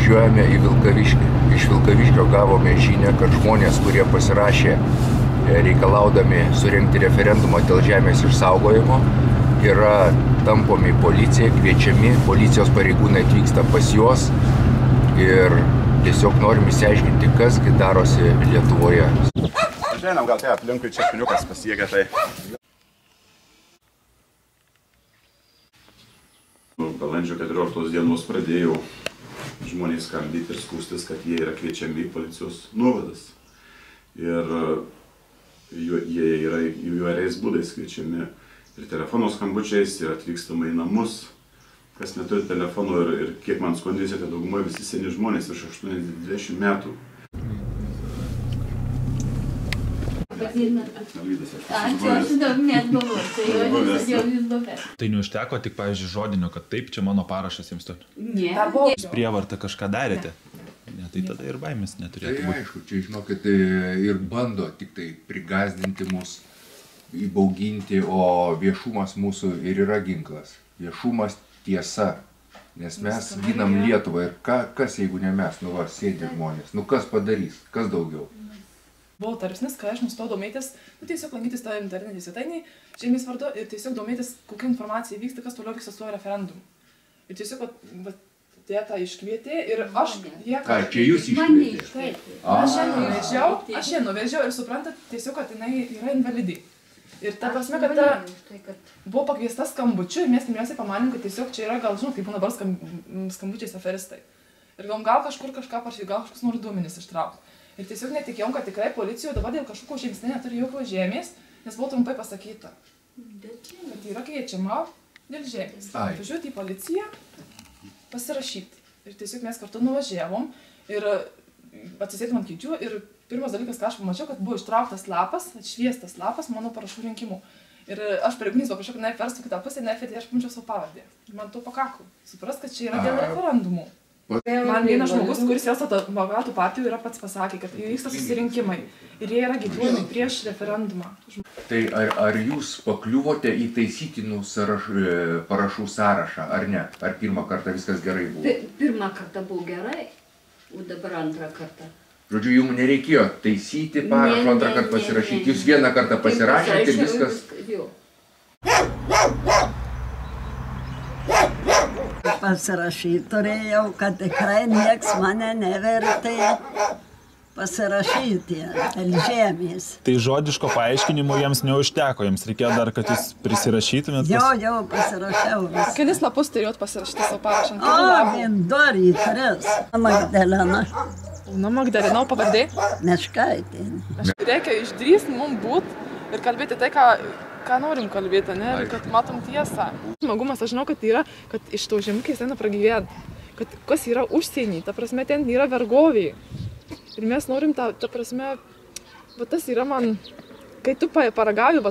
važiuojame į Vilkaviškį. Iš Vilkaviškio gavome žinią, kad žmonės, kurie pasirašė reikalaudami surengti referendumą dėl žemės išsaugojimo, yra tampomi policija, kviečiami, policijos pareigūnai atvyksta pas juos ir tiesiog norim išsiaiškinti, kasgi darosi Lietuvoje. Žinau, gal tai aplinkui čia šuniukas pasiekia tai. Balandžio 14 dienos pradėjau žmonės skambyti ir skųstis, kad jie yra kviečiami į policijos nuovadas. Ir jie yra įvairiais būdais kviečiami ir telefono skambučiais, ir atvykstama į namus. Kas neturi telefono ir kiek man skundėsi, tai dauguma visi seni žmonės virš 80 metų. Tai neužteko tik, pavyzdžiui, žodinio, kad taip, čia mano parašas jums to. Ne. Jūs prievartą kažką darėte. Ne, tai tada ir baimės neturėtų būti. Tai aišku, čia žinokit, ir bando tik tai prigazdinti mus, įbauginti, o viešumas mūsų ir yra ginklas. Viešumas tiesa. Nes mes ginam Lietuvą ir kas jeigu ne mes, nu va, sėdi žmonės, nu kas padarys, kas daugiau. Buvo tarpsnis, kai aš nustojau domėtis, tiesiog lankytis tą internetinį svetainį, žemės vardu ir tiesiog domėtis, kokia informacija vyksta, kas toliau vyksta su referendumu. Ir tiesiog tėtą iškvietė ir aš... Ką, čia jūs iškvietė? Aš ją nuvežiau ir suprantat tiesiog, kad jinai yra invalidi. Ir ta prasme, kad buvo pakviesta skambučiu ir mes pirmiausiai pamanėm, kad tiesiog čia yra, gal žinot, kaip būna dabar skambučiais aferistai. Ir gal kažkur kažką parašyti, gal kažkoks nori duomenis ištraukti. Ir tiesiog netikėjom, kad tikrai policijoje dabar dėl kažkokio žingsnė neturi jokios žemės, nes buvo trumpai pasakyta, kad yra kviečiama dėl žemės. Važiuoti į policiją, pasirašyti. Ir tiesiog mes kartu nuvažiavom ir atsisėdom ant kėdžių ir pirmas dalykas, ką aš pamačiau, kad buvo ištrauktas lapas, atšviestas lapas mano parašų rinkimų. Ir aš pareigūnės paprašiau, kad neverstų kitą pusę, tai aš pamačiau savo pavardę. Ir man to pakako. Supras, kad čia yra dėl referendumų. Man vienas žmogus, kuris jau advokatų partijų yra pats pasakė, kad vyksta susirinkimai ir jie yra agituojami prieš referendumą. Tai ar jūs pakliuvote į taisytinų parašų sąrašą, ar ne? Ar pirmą kartą viskas gerai buvo? Pirmą kartą buvo gerai, o dabar antrą kartą. Žodžiu, jums nereikėjo taisyti parašą, antrą kartą pasirašyti. Jūs vieną kartą pasirašėte ir viskas... Pasirašyti turėjau, kad tikrai nieks mane nevertė pasirašyti dėl žemės. Tai žodiško paaiškinimo jiems neužteko, jiems reikėjo dar, kad jūs prisirašytumėt? Jau pasirašiau. Kelis lapus turėjot pasirašyti savo parašą? Vien dorį, tris. Magdalena. Na, Magdalena, o pavardė? Meškaitė. Reikia išdrįst mums būt ir kalbėti tai, ką norim kalbėti, ne? Kad matom tiesą. Smagumas, aš žinau, kad yra, kad iš to žemukės eina pragyventi. Kad kas yra užsienį, ta prasme, ten yra vergoviai. Ir mes norim, ta prasme, va tas yra man, kai tu paragauji,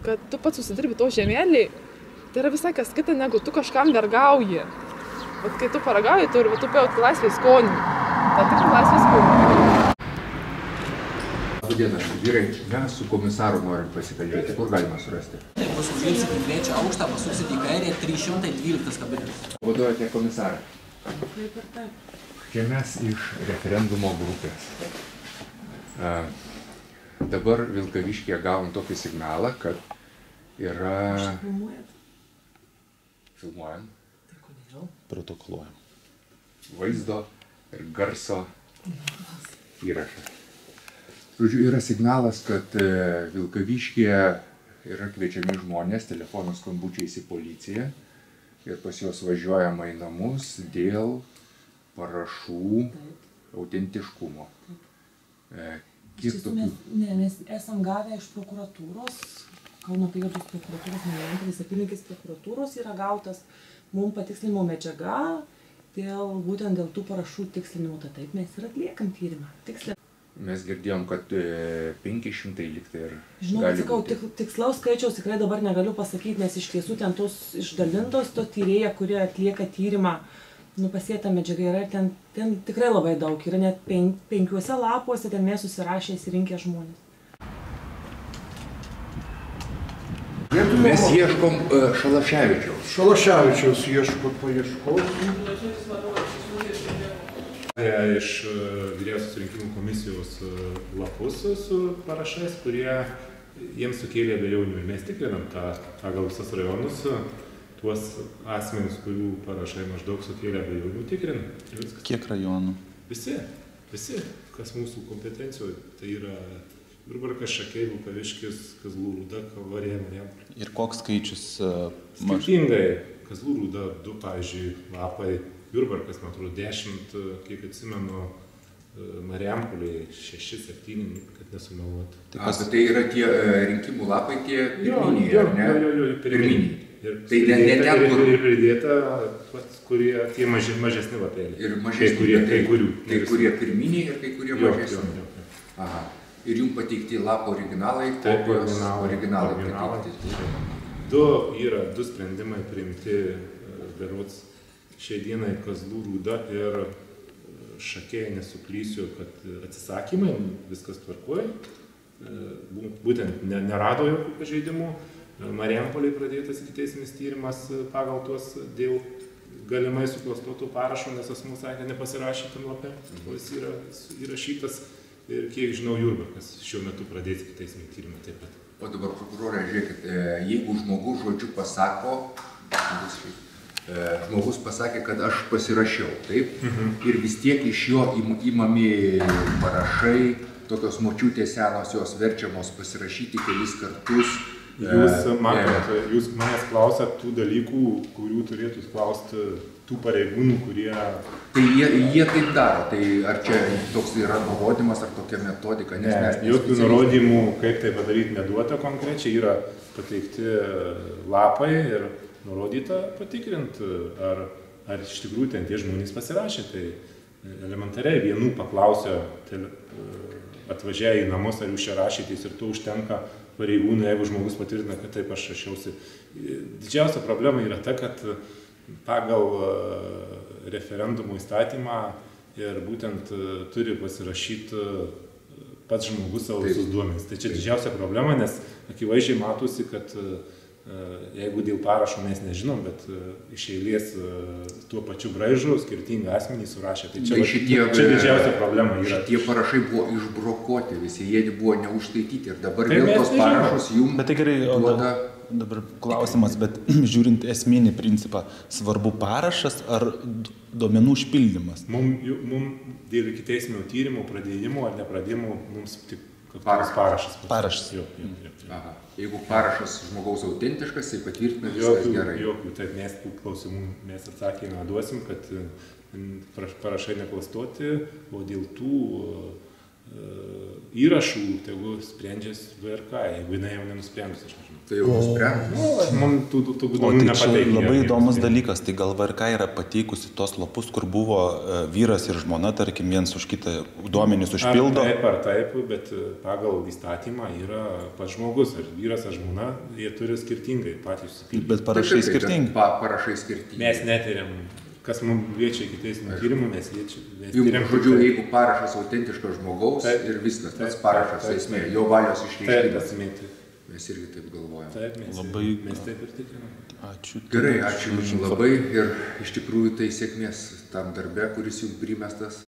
kad tu pats susidirbi to žemėlį, tai yra visai kas kita, negu tu kažkam vergauji. Bet kai tu paragauji, tu pajauti laisvės skonį. Ta tikrai laisvės skonį. Labadiena, vyrai, mes su komisaru norim pasikalbėti. Kur galima surasti? Pasvažiuosit į trečią aukštą, pasuksit į kairę, 312 kabinetas. Vaduojate komisarą. Čia mes iš referendumo grupės. Dabar Vilkaviškyje gavom tokį signalą, kad yra... Filmuojam? Tai kodėl? Protokoluojam. Vaizdo ir garso įrašas. Žodžiu, yra signalas, kad Vilkaviškyje yra kviečiami žmonės telefonų skambučiais į policiją ir pas juos važiuojama į namus dėl parašų autentiškumo. Kiek tokių? Ne, mes esam gavę iš prokuratūros, Kauno apygardos prokuratūros, Marijampolės apylinkės prokuratūros yra gautas mums patikslinimo medžiaga būtent dėl tų parašų tikslinimo. Taip mes ir atliekam tyrimą. Mes girdėjom, kad 500 liktai ir žinau, sakau, tikslaus skaičiaus tikrai dabar negaliu pasakyti, nes iš tiesų ten tos išdalintos to tyrėja, kurie atlieka tyrimą, pasėta medžiaga yra, ten tikrai labai daug, yra net 5 lapuose, ten mes susirašę įsirinkę žmonės. Mes ieškom Šalaševičiaus. Šalaševičiaus ieškot paieškos. Iš vyriausios rinkimų komisijos lapus su parašais, kurie jiems sukėlė abejonių. Ir mes tikrinam pagal visas rajonus tuos asmenys, kurių parašai maždaug sukėlė abejonių, tikrinam. Kiek rajonų? Visi, kas mūsų kompetencijoje. Tai yra Jurbarkas, Šakiai, Vilkaviškis, Kazlų Rūda, Kalvarija, Marijampolė. Ir koks skaičius? Skirtingai. Kazlų Rūda 2, pavyzdžiui, Lapai. Jurbarkas, man atrodo, 10, kiek atsimenu, Marijampolėje 6, 7, kad nesumeluoti. Tai yra tie rinkimų lapai, tie pirminiai, ar ne? Jo, pirminiai. Tai ne ten, kur... Ir pridėta, kurie tie mažesni lapeliai. Ir mažesni, kai kurių. Kai kurie pirminiai ir kai kurie mažesni. Aha. Ir jums pateikti lapo originalai, kopijos originalai pateikti. Du sprendimai priimti berods šiai dienai Kazlų Rūda ir Šakiai, nesuklysiu, kad atsisakymai, viskas tvarkoja. Būtent nerado jokių pažeidimų. Marijampolėje pradėtas ikiteisminis tyrimas pagal tuos dėl galimai suklastotų parašų, nes asmuo sakė, nepasirašė tam lape, jis yra įrašytas. Ir kiek žinau, Jurbarkas šiuo metu pradės ikiteisminį tyrimą taip pat. O dabar, prokurorė, žiūrėkit, jeigu žmogus žodžiu pasako, žmogus pasakė, kad aš pasirašiau, taip? Ir vis tiek iš jo imami parašai, tokios močiutės senos, jos verčiamos pasirašyti kelis kartus. Jūs manęs klausat tų dalykų, kurių turėtų klausti tų pareigūnų, kurie... Tai jie taip daro, tai ar čia toks yra nurodymas, ar tokia metodika? Jokių nurodymų, kaip tai padaryti, neduota konkrečiai, yra pateikti lapai ir nurodyta patikrinti, ar iš tikrųjų ten tie žmonės pasirašė. Tai elementariai vienų paklausė, atvažiavę į namus, ar jūs čia rašytės, ir to užtenka pareigūnų, jeigu žmogus patvirtina, kad taip aš rašiausi. Didžiausia problema yra ta, kad pagal referendumo įstatymą ir būtent turi pasirašyti pats žmogus savo visus duomenis. Tai čia didžiausia problema, nes akivaizdžiai matosi, kad jeigu dėl parašo mes nežinom, bet iš eilės tuo pačiu braižu skirtingi asmenys surašė. Tai čia didžiausia problema yra. Šitie parašai buvo išbrokuoti visi, jie buvo neužtaityti ir dabar vėl tos parašus jums duoda... Dabar klausimas, bet žiūrint esminį principą, svarbu parašas ar duomenų užpildymas? Mums dėl ikiteisminio tyrimo, pradėjimo ar nepradėjimo, mums tik parašas. Parašas. Aha. Jeigu parašas žmogaus autentiškas, tai patvirtina viskas gerai. Jokių, taip mes tų klausimų mes atsakymą duosim, kad parašai neklastoti, o dėl tų įrašų, tegu sprendžias VRK, jeigu jinai jau nenusprendus, aš nežinau. Tai jau nusprendus? Man tų duomenų nepateikė. Labai įdomus dalykas, tai gal VRK yra pateikusi tos lapus, kur buvo vyras ir žmona, tarkim, viens už kitą duomenys užpildo? Ar taip, bet pagal įstatymą yra pats žmogus, ar vyras, ar žmona, jie turi skirtingai patys užsipildyti. Bet parašai skirtingi? Parašai skirtingi. Mes netiriam. Kas mums liečia ikiteisminio tyrimų, mes tyriam. Žodžiu, jeigu parašas autentiškas žmogaus ir viskas, tas parašas esmė, jo valios išreiškimas. Mes irgi taip galvojam. Taip, mes taip ir tikrinam. Ačiū. Gerai, ačiū jums labai ir iš tikrųjų tai sėkmės tam darbe, kuris jums primestas.